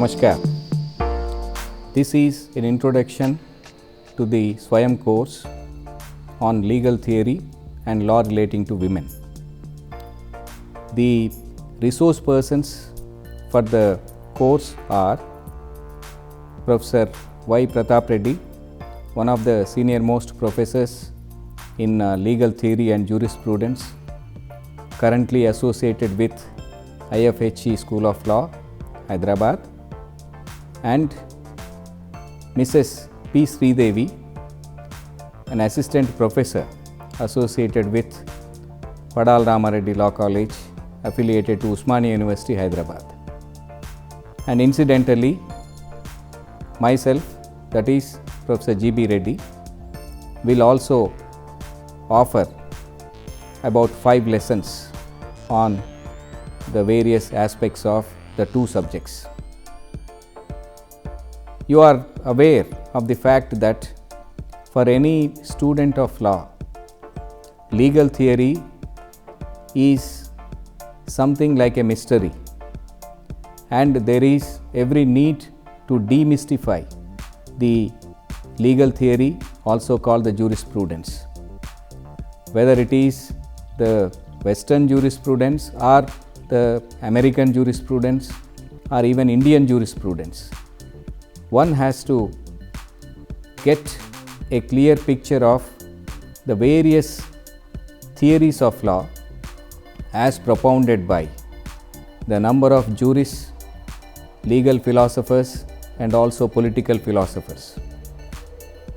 Namaskar. This is an introduction to the Swayam course on legal theory and law relating to women. The resource persons for the course are Professor Y. Pratap Reddy, one of the senior most professors in legal theory and jurisprudence, currently associated with IFHE School of Law, Hyderabad, and Mrs. P. Sridevi, an assistant professor associated with Padal Ramareddy Law College, affiliated to Usmania University, Hyderabad. And incidentally, myself, that is Professor G. B. Reddy, will also offer about 5 lessons on the various aspects of the 2 subjects. You are aware of the fact that for any student of law, legal theory is something like a mystery, and there is every need to demystify the legal theory, also called the jurisprudence. Whether it is the Western jurisprudence or the American jurisprudence or even Indian jurisprudence, one has to get a clear picture of the various theories of law as propounded by the number of jurists, legal philosophers, and also political philosophers.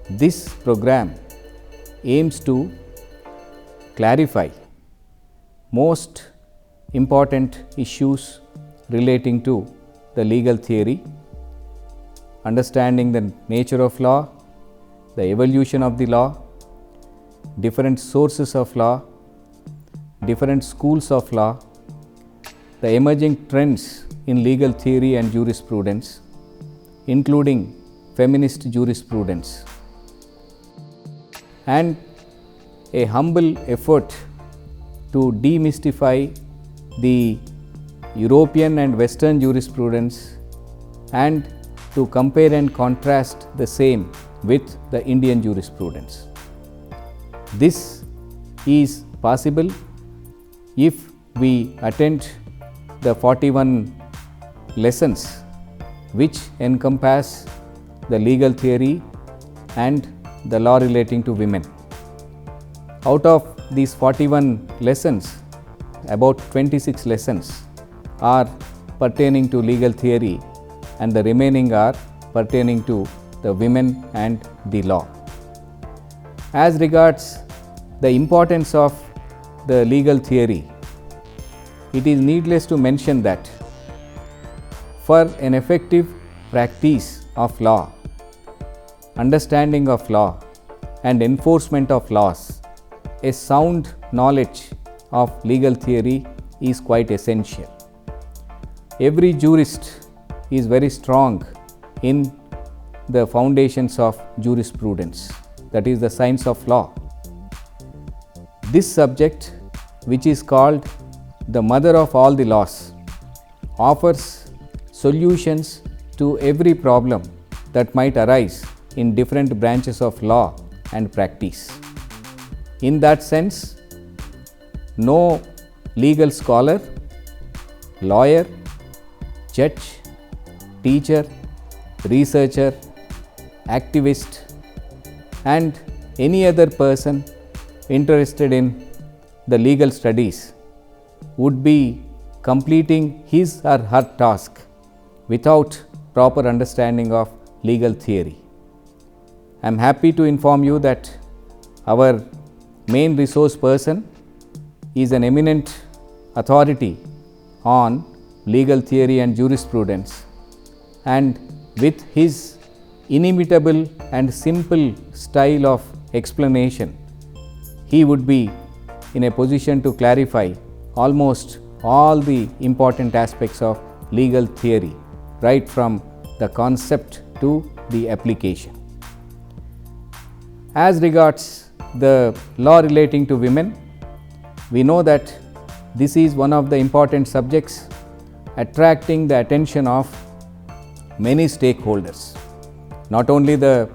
This program aims to clarify most important issues relating to the legal theory, understanding the nature of law, the evolution of the law, different sources of law, different schools of law, the emerging trends in legal theory and jurisprudence, including feminist jurisprudence, and a humble effort to demystify the European and Western jurisprudence and to compare and contrast the same with the Indian jurisprudence. This is possible if we attend the 41 lessons which encompass the legal theory and the law relating to women. Out of these 41 lessons, about 26 lessons are pertaining to legal theory, and the remaining are pertaining to the women and the law. As regards the importance of the legal theory, it is needless to mention that for an effective practice of law, understanding of law, and enforcement of laws, a sound knowledge of legal theory is quite essential. Every jurist is very strong in the foundations of jurisprudence, that is the science of law. This subject, which is called the mother of all the laws, offers solutions to every problem that might arise in different branches of law and practice. In that sense, no legal scholar, lawyer, judge, teacher, researcher, activist, and any other person interested in the legal studies would be completing his or her task without proper understanding of legal theory. I am happy to inform you that our main resource person is an eminent authority on legal theory and jurisprudence, and with his inimitable and simple style of explanation, he would be in a position to clarify almost all the important aspects of legal theory, right from the concept to the application. As regards the law relating to women, we know that this is one of the important subjects attracting the attention of many stakeholders, not only the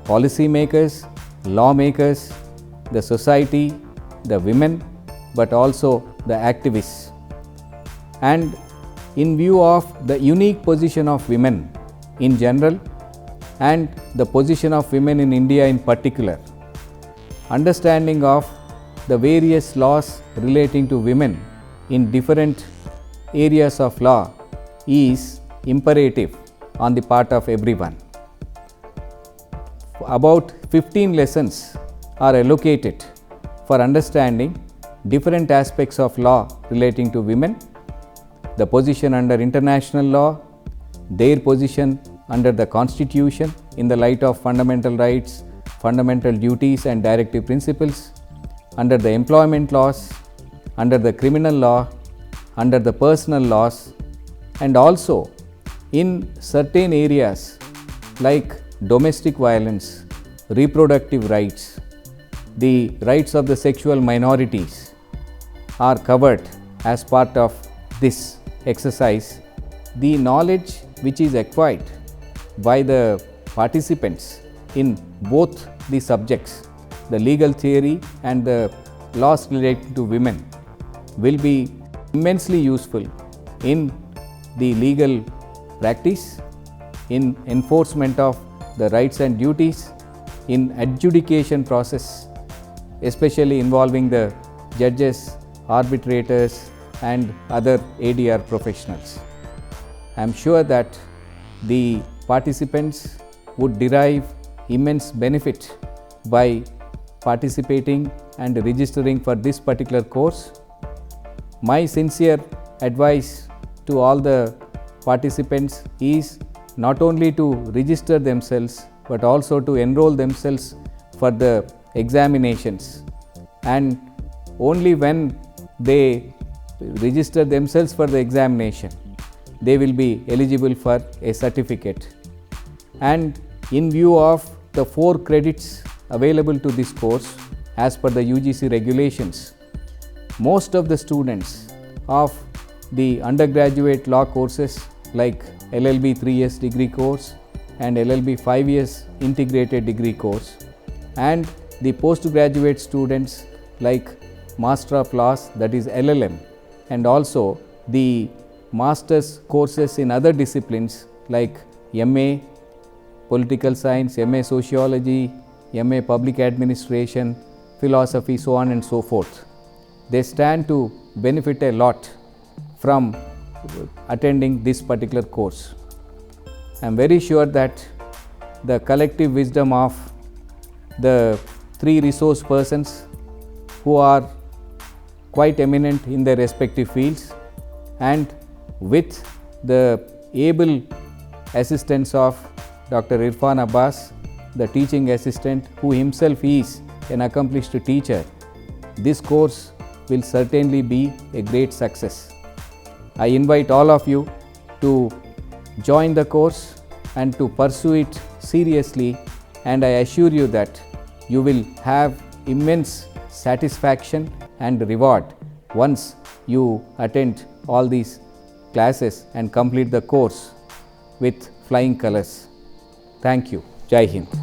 policy makers, lawmakers, the society, the women, but also the activists. And in view of the unique position of women in general and the position of women in India in particular, understanding of the various laws relating to women in different areas of law is imperative on the part of everyone. About 15 lessons are allocated for understanding different aspects of law relating to women, the position under international law, their position under the Constitution in the light of fundamental rights, fundamental duties and directive principles, under the employment laws, under the criminal law, under the personal laws, and also in certain areas like domestic violence, reproductive rights, the rights of the sexual minorities are covered as part of this exercise. The knowledge which is acquired by the participants in both the subjects, the legal theory and the laws related to women, will be immensely useful in the legal practice, in enforcement of the rights and duties, in adjudication process, especially involving the judges, arbitrators and other ADR professionals. I am sure that the participants would derive immense benefit by participating and registering for this particular course. My sincere advice to all the participants is not only to register themselves but also to enroll themselves for the examinations, and only when they register themselves for the examination they will be eligible for a certificate. And in view of the 4 credits available to this course as per the UGC regulations, most of the students of the undergraduate law courses like LLB 3 years degree course and LLB 5 years integrated degree course, and the postgraduate students like Master of Laws, that is LLM, and also the master's courses in other disciplines like MA Political Science, MA Sociology, MA Public Administration, Philosophy, so on and so forth. They stand to benefit a lot from attending this particular course. I am very sure that the collective wisdom of the 3 resource persons who are quite eminent in their respective fields, and with the able assistance of Dr. Irfan Abbas, the teaching assistant who himself is an accomplished teacher, this course will certainly be a great success. I invite all of you to join the course and to pursue it seriously, and I assure you that you will have immense satisfaction and reward once you attend all these classes and complete the course with flying colors. Thank you. Jai Hind.